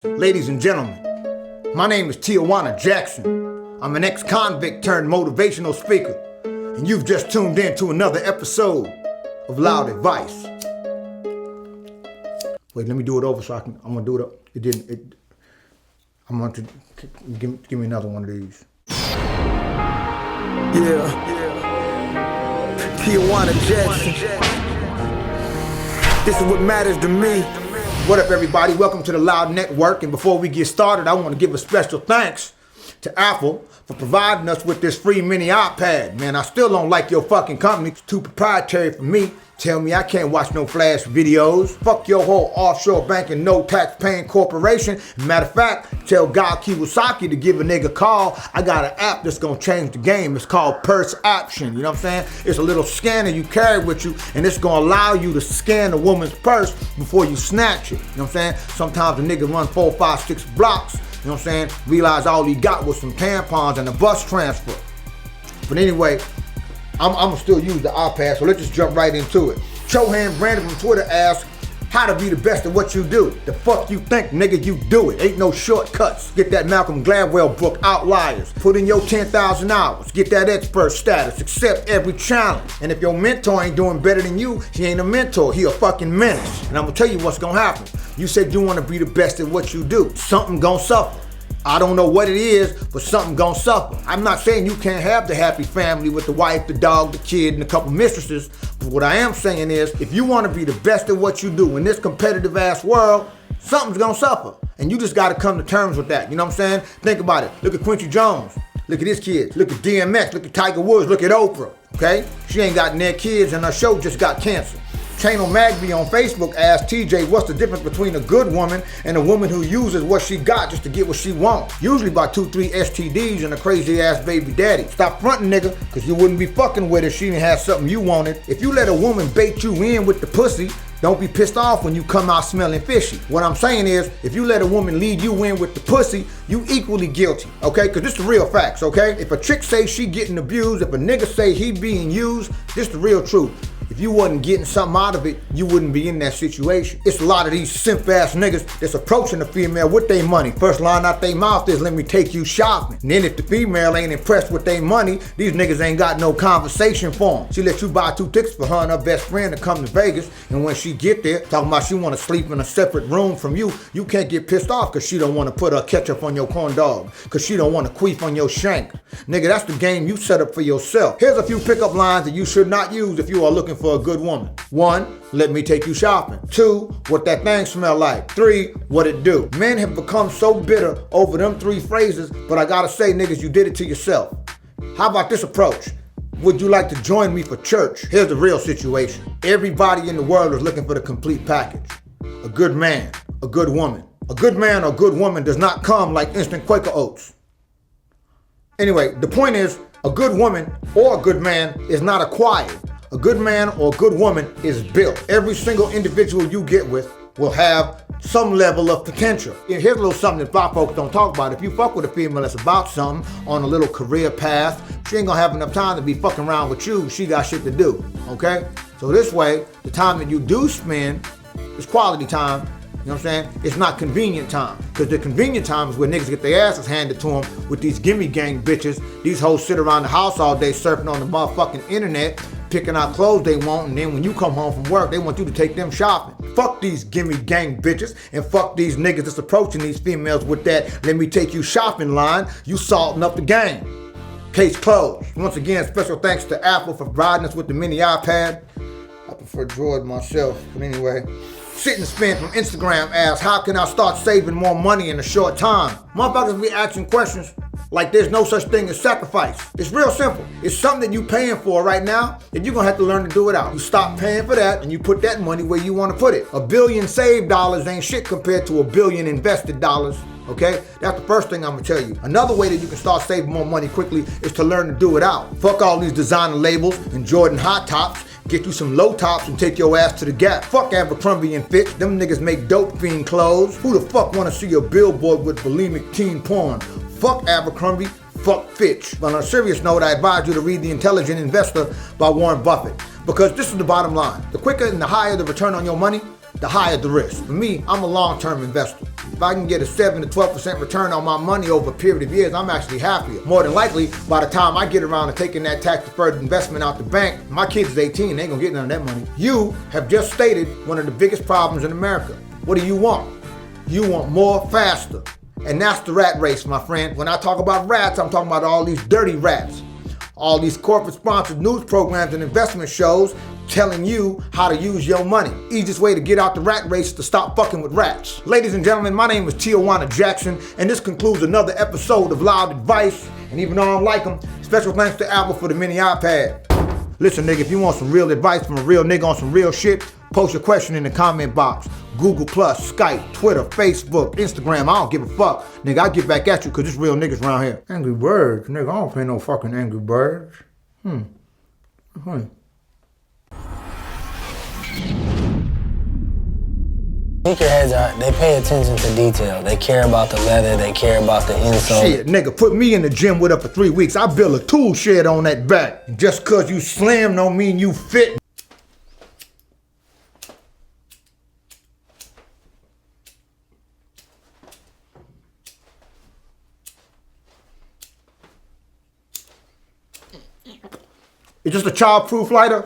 Ladies and gentlemen, my name is Tijuana Jackson. I'm an ex-convict turned motivational speaker, and you've just tuned in to another episode of Loud Advice. Wait, let me do it over I'm gonna do it. I'm going to give me another one of these. Tijuana Jackson. This is what matters to me. What up, everybody? Welcome to the Loud Network. And before we get started, I want to give a special thanks to Apple for providing us with this free mini iPad. Man, I still don't like your fucking company. It's too proprietary for me. Tell me I can't watch no flash videos. Fuck your whole offshore banking, no tax paying corporation. Matter of fact, tell Guy Kiyosaki to give a nigga a call. I got an app that's gonna change the game. It's called Purse Option. You know what I'm saying? It's a little scanner you carry with you, and it's gonna allow you to scan a woman's purse before you snatch it. You know what I'm saying? Sometimes a nigga run 4, 5, 6 blocks, you know what I'm saying? Realize all he got was some tampons and a bus transfer. But anyway, I'm gonna still use the iPad, so let's just jump right into it. Chohan Brandon from Twitter asks, how to be the best at what you do. The fuck you think, nigga, you do it. Ain't no shortcuts. Get that Malcolm Gladwell book, Outliers. Put in your 10,000 hours. Get that expert status. Accept every challenge. And if your mentor ain't doing better than you, he ain't a mentor. He a fucking menace. And I'm gonna tell you what's gonna happen. You said you wanna be the best at what you do. Something gonna suffer. I don't know what it is, but something gonna suffer. I'm not saying you can't have the happy family with the wife, the dog, the kid, and a couple mistresses. But what I am saying is, if you want to be the best at what you do in this competitive ass world, something's gonna suffer. And you just gotta come to terms with that. You know what I'm saying? Think about it. Look at Quincy Jones. Look at his kids. Look at DMX. Look at Tiger Woods. Look at Oprah. Okay? She ain't got near kids, and her show just got canceled. Chano Magby on Facebook asked TJ, what's the difference between a good woman and a woman who uses what she got just to get what she wants? Usually by 2-3 STDs and a crazy ass baby daddy. Stop fronting, nigga, cause you wouldn't be fucking with her if she didn't have something you wanted. If you let a woman bait you in with the pussy, don't be pissed off when you come out smelling fishy. What I'm saying is, if you let a woman lead you in with the pussy, you equally guilty, okay? Cause this the real facts, okay? If a chick say she getting abused, if a nigga say he being used, this the real truth. If you wasn't getting something out of it, you wouldn't be in that situation. It's a lot of these simp ass niggas that's approaching the female with their money. First line out their mouth is, let me take you shopping. And then if the female ain't impressed with their money, these niggas ain't got no conversation for them. She let you buy 2 tickets for her and her best friend to come to Vegas, and when she get there, talking about she want to sleep in a separate room from you, you can't get pissed off because she don't want to put her ketchup on your corn dog, because she don't want to queef on your shank. Nigga, that's the game you set up for yourself. Here's a few pickup lines that you should not use if you are looking for a good woman. 1, let me take you shopping. 2, what that thing smell like. 3, what it do. Men have become so bitter over them 3 phrases, but I gotta say, niggas, you did it to yourself. How about this approach? Would you like to join me for church? Here's the real situation. Everybody in the world is looking for the complete package. A good man, a good woman. A good man or good woman does not come like instant Quaker Oats. Anyway, the point is, a good woman or a good man is not acquired. A good man or a good woman is built. Every single individual you get with will have some level of potential. And here's a little something that black folks don't talk about. If you fuck with a female that's about something on a little career path, she ain't gonna have enough time to be fucking around with you. She got shit to do, okay? So this way, the time that you do spend is quality time. You know what I'm saying? It's not convenient time. Because the convenient time is where niggas get their asses handed to them with these gimme gang bitches. These hoes sit around the house all day surfing on the motherfucking internet, picking out clothes they want, and then when you come home from work, they want you to take them shopping. Fuck these gimme gang bitches, and fuck these niggas that's approaching these females with that let me take you shopping line. You salting up the game. Case closed. Once again, special thanks to Apple for providing us with the mini iPad. I prefer Droid myself, but anyway. Sit and Spin from Instagram asks, how can I start saving more money in a short time? Motherfuckers be asking questions like there's no such thing as sacrifice. It's real simple. It's something that you paying for right now, and you're gonna have to learn to do it out. You stop paying for that, and you put that money where you wanna put it. $1 billion saved dollars ain't shit compared to $1 billion invested dollars. Okay? That's the first thing I'm gonna tell you. Another way that you can start saving more money quickly is to learn to do it out. Fuck all these designer labels and Jordan hot tops. Get you some low tops and take your ass to the Gap. Fuck Abercrombie and Fitch. Them niggas make dope fiend clothes. Who the fuck wanna see a billboard with bulimic teen porn? Fuck Abercrombie, fuck Fitch. But on a serious note, I advise you to read The Intelligent Investor by Warren Buffett. Because this is the bottom line. The quicker and the higher the return on your money, the higher the risk. For me, I'm a long-term investor. If I can get a 7 to 12% return on my money over a period of years, I'm actually happier. More than likely, by the time I get around to taking that tax-deferred investment out the bank, my kid's 18, they ain't gonna get none of that money. You have just stated one of the biggest problems in America. What do you want? You want more faster. And that's the rat race, my friend. When I talk about rats, I'm talking about all these dirty rats. All these corporate-sponsored news programs and investment shows telling you how to use your money. Easiest way to get out the rat race is to stop fucking with rats. Ladies and gentlemen, my name is Tijuana Jackson, and this concludes another episode of Loud Advice. And even though I don't like them, special thanks to Apple for the mini iPad. Listen, nigga, if you want some real advice from a real nigga on some real shit, post your question in the comment box. Google+, Skype, Twitter, Facebook, Instagram, I don't give a fuck. Nigga, I'll get back at you because it's real niggas around here. Angry Birds? Nigga, I don't play no fucking Angry Birds. Sneakerheads they pay attention to detail. They care about the leather, they care about the insole. Shit, nigga, put me in the gym with her for 3 weeks. I build a tool shed on that back. Just cause you slim don't mean you fit. Is this a child-proof lighter?